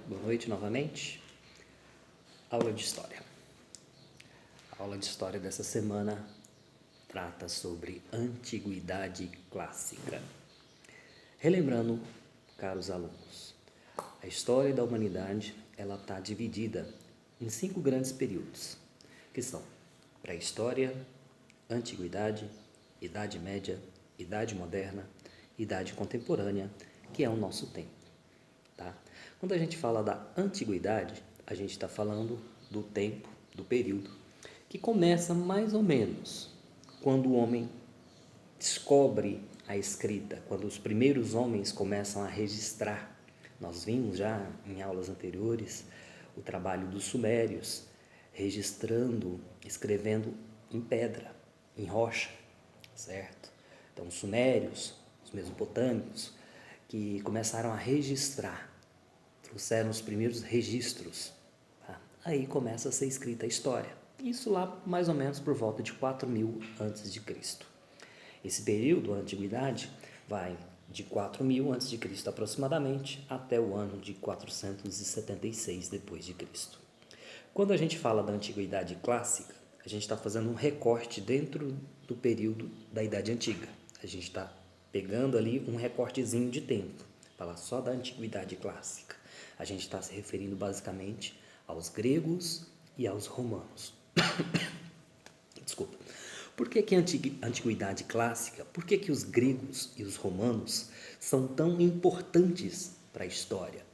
Boa noite novamente. Aula de História. A aula de História dessa semana trata sobre Antiguidade Clássica. Relembrando, caros alunos, a história da humanidade ela está dividida em 5 grandes períodos, que são pré-história, antiguidade, idade média, idade moderna, idade contemporânea, que é o nosso tempo. Tá? Quando a gente fala da antiguidade, a gente está falando do tempo, do período, que começa mais ou menos quando o homem descobre a escrita, quando os primeiros homens começam a registrar. Nós vimos já em aulas anteriores o trabalho dos sumérios, registrando, escrevendo em pedra, em rocha, certo? Então, os sumérios, os mesopotâmicos, que começaram a registrar, trouxeram os primeiros registros. Tá? Aí começa a ser escrita a história. Isso lá mais ou menos por volta de 4000 a.C. Esse período, a antiguidade, vai de 4000 a.C. aproximadamente até o ano de 476 d.C. Quando a gente fala da antiguidade clássica, a gente está fazendo um recorte dentro do período da Idade Antiga. A gente está pegando ali um recortezinho de tempo, falar só da antiguidade clássica. A gente está se referindo basicamente aos gregos e aos romanos. Desculpa. Por que a antiguidade clássica, por que os gregos e os romanos são tão importantes para a história?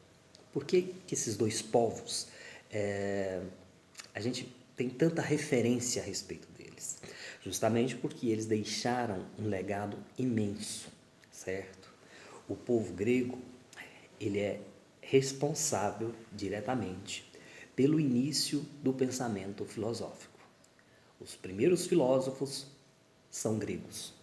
Por que esses dois povos, a gente tem tanta referência a respeito deles? Justamente porque eles deixaram um legado imenso, certo? O povo grego, ele é responsável diretamente pelo início do pensamento filosófico. Os primeiros filósofos são gregos.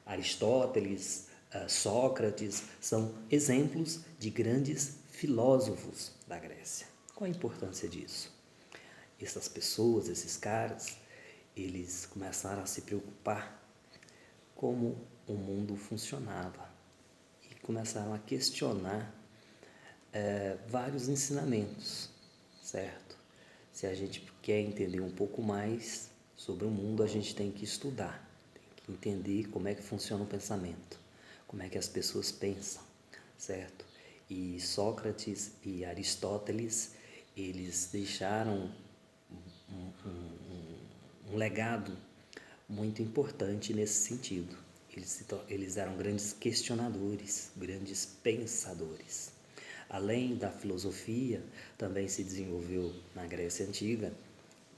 Aristóteles, Sócrates são exemplos de grandes filósofos da Grécia. Qual a importância disso? Essas pessoas, esses caras, eles começaram a se preocupar como o mundo funcionava e começaram a questionar vários ensinamentos, certo? Se a gente quer entender um pouco mais sobre o mundo, a gente tem que estudar, tem que entender como é que funciona o pensamento, como é que as pessoas pensam, certo? E Sócrates e Aristóteles, eles deixaram um legado muito importante nesse sentido. Eles eram grandes questionadores, grandes pensadores. Além da filosofia, também se desenvolveu na Grécia Antiga,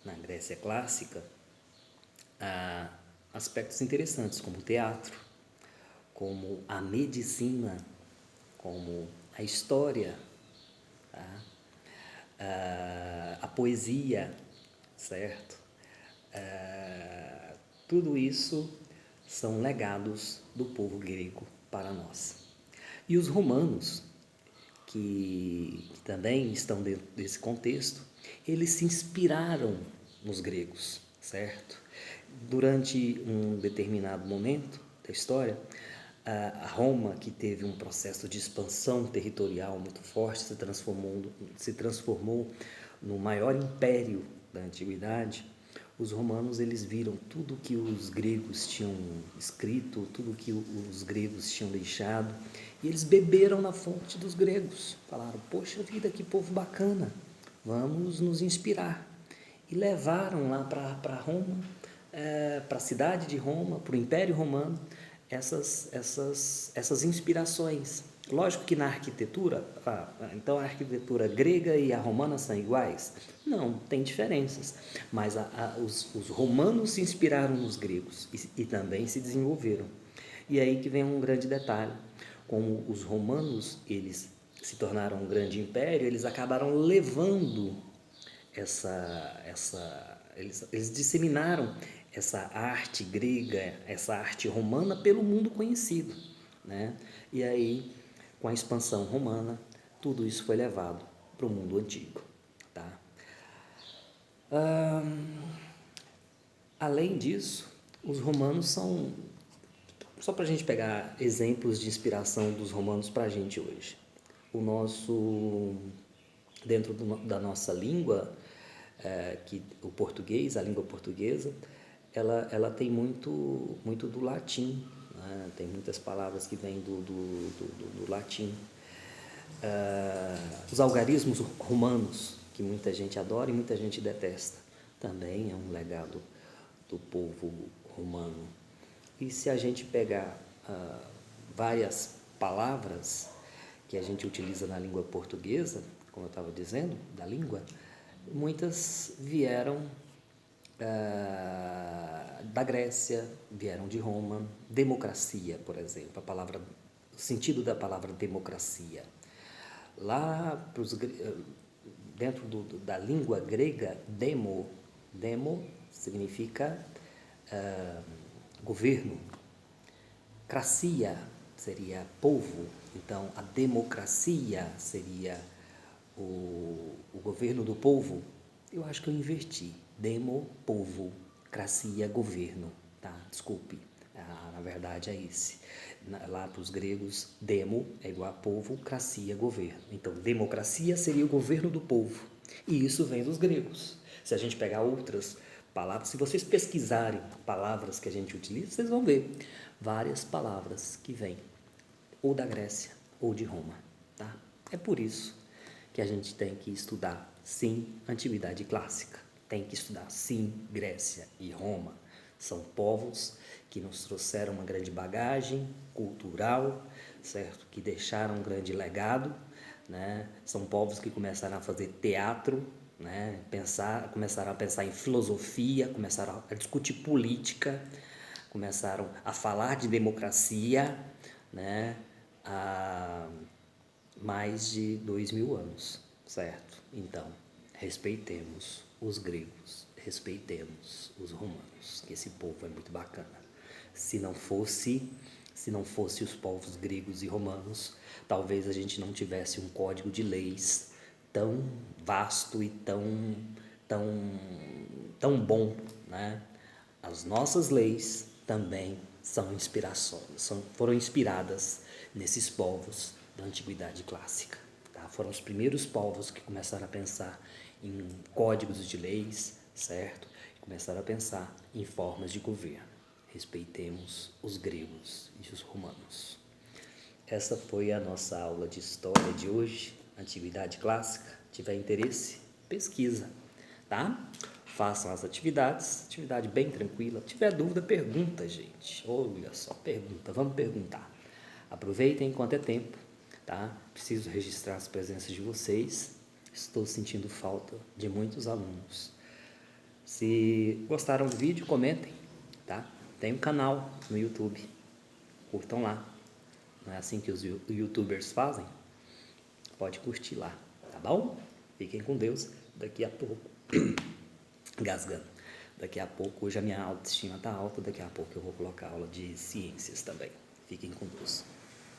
na Grécia Clássica, aspectos interessantes como o teatro, como a medicina, como a história, tá? A poesia, certo? Tudo isso são legados do povo grego para nós. E os romanos, que também estão dentro desse contexto, eles se inspiraram nos gregos, certo? Durante um determinado momento da história, a Roma, que teve um processo de expansão territorial muito forte, se transformou no maior império da antiguidade. Os romanos, eles viram tudo que os gregos tinham escrito, tudo que os gregos tinham deixado, e eles beberam na fonte dos gregos. Falaram, poxa vida, que povo bacana, vamos nos inspirar. E levaram lá para Roma, para a cidade de Roma, para o Império Romano, essas inspirações. Lógico que na arquitetura, então a arquitetura grega e a romana são iguais? Não, tem diferenças, mas os romanos se inspiraram nos gregos e também se desenvolveram. E aí que vem um grande detalhe, como os romanos, eles se tornaram um grande império, eles acabaram levando eles disseminaram essa arte grega, essa arte romana pelo mundo conhecido, né? E aí, com a expansão romana, tudo isso foi levado para o mundo antigo, tá? Além disso, os romanos são, só para a gente pegar exemplos de inspiração dos romanos para a gente hoje. dentro da nossa língua, que o português, a língua portuguesa, ela tem muito do latim, né? Tem muitas palavras que vêm do latim. Os algarismos romanos, que muita gente adora e muita gente detesta, também é um legado do povo romano. E se a gente pegar várias palavras que a gente utiliza na língua portuguesa, como eu estava dizendo, da língua, muitas vieram da Grécia, vieram de Roma. Democracia, por exemplo, o sentido da palavra democracia. Lá, dentro da língua grega, demo significa governo. Cracia seria povo, então a democracia seria o governo do povo. Eu acho que eu inverti. Demo, povo, cracia, governo, tá? Desculpe, na verdade é esse. Lá para os gregos, demo é igual a povo, cracia, governo. Então, democracia seria o governo do povo. E isso vem dos gregos. Se a gente pegar outras palavras, se vocês pesquisarem palavras que a gente utiliza, vocês vão ver várias palavras que vêm ou da Grécia ou de Roma, tá? É por isso que a gente tem que estudar, sim, Antiguidade Clássica. Tem que estudar, sim, Grécia e Roma. São povos que nos trouxeram uma grande bagagem cultural, certo? Que deixaram um grande legado, né? São povos que começaram a fazer teatro, né? Começaram a pensar em filosofia, começaram a discutir política, começaram a falar de democracia, né? Há mais de 2000 anos, certo? Então, respeitemos os gregos, respeitemos os romanos, que esse povo é muito bacana. Se não fosse os povos gregos e romanos, talvez a gente não tivesse um código de leis tão vasto e tão bom, né? As nossas leis também foram inspiradas nesses povos da Antiguidade Clássica. Tá? Foram os primeiros povos que começaram a pensar em códigos de leis, certo? Começaram a pensar em formas de governo. Respeitemos os gregos e os romanos. Essa foi a nossa aula de história de hoje, Antiguidade Clássica. Se tiver interesse, pesquisa, tá? Façam as atividade bem tranquila. Se tiver dúvida, pergunta, gente. Olha só, pergunta, vamos perguntar. Aproveitem enquanto é tempo, tá? Preciso registrar as presenças de vocês. Estou sentindo falta de muitos alunos. Se gostaram do vídeo, comentem, tá? Tem um canal no YouTube, curtam lá. Não é assim que os youtubers fazem? Pode curtir lá, tá bom? Fiquem com Deus. Daqui a pouco, gasgando. Daqui a pouco, hoje a minha autoestima está alta, daqui a pouco eu vou colocar aula de ciências também. Fiquem com Deus.